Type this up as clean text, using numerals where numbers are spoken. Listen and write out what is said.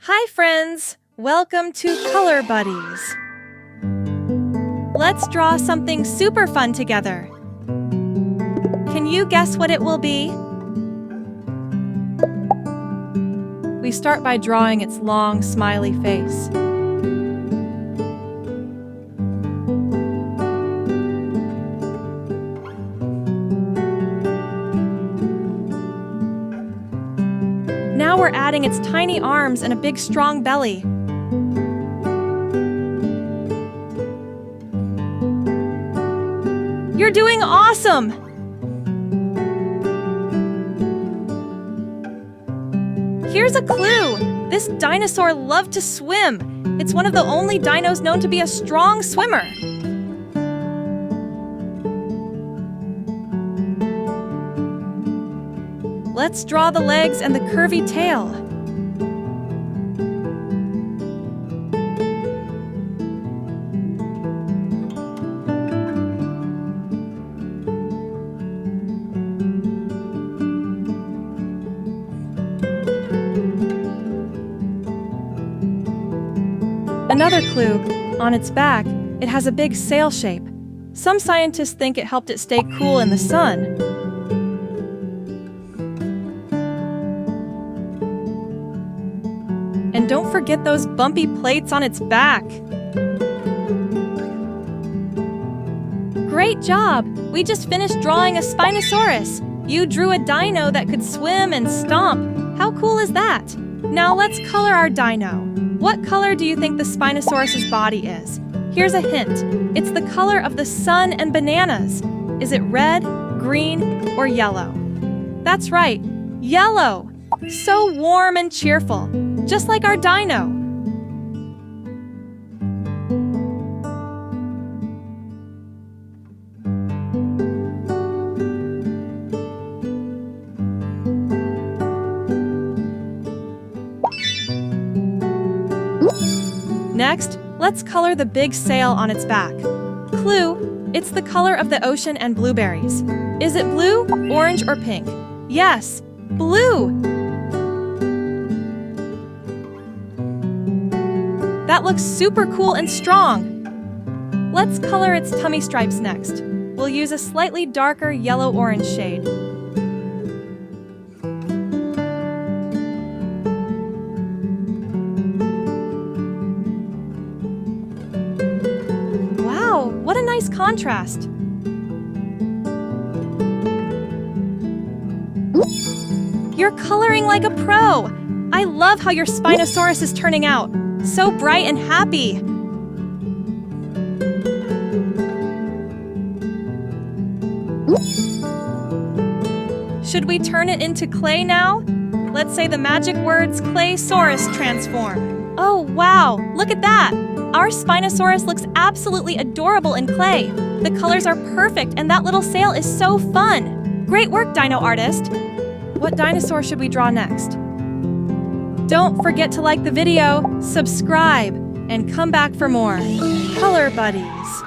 Hi friends! Welcome to Color Buddies. Let's draw something super fun together. Can you guess what it will be? We start by drawing its long, smiley face. Now we're adding its tiny arms and a big, strong belly. You're doing awesome! Here's a clue! This dinosaur loved to swim. It's one of the only dinos known to be a strong swimmer. Let's draw the legs and the curvy tail. Another clue, on its back, it has a big sail shape. Some scientists think it helped it stay cool in the sun. And don't forget those bumpy plates on its back. Great job! We just finished drawing a Spinosaurus. You drew a dino that could swim and stomp. How cool is that? Now let's color our dino. What color do you think the Spinosaurus's body is? Here's a hint. It's the color of the sun and bananas. Is it red, green, or yellow? That's right, yellow! So warm and cheerful, just like our dino. Next, let's color the big sail on its back. Clue, it's the color of the ocean and blueberries. Is it blue, orange, or pink? Yes, blue! That looks super cool and strong. Let's color its tummy stripes next. We'll use a slightly darker yellow-orange shade. Wow, what a nice contrast. You're coloring like a pro. I love how your Spinosaurus is turning out. So bright and happy. Should we turn it into clay now? Let's say the magic words Claysaurus transform. Oh wow, look at that! Our Spinosaurus looks absolutely adorable in clay. The colors are perfect and that little sail is so fun. Great work, dino artist. What dinosaur should we draw next? Don't forget to like the video, subscribe, and come back for more Color Buddies.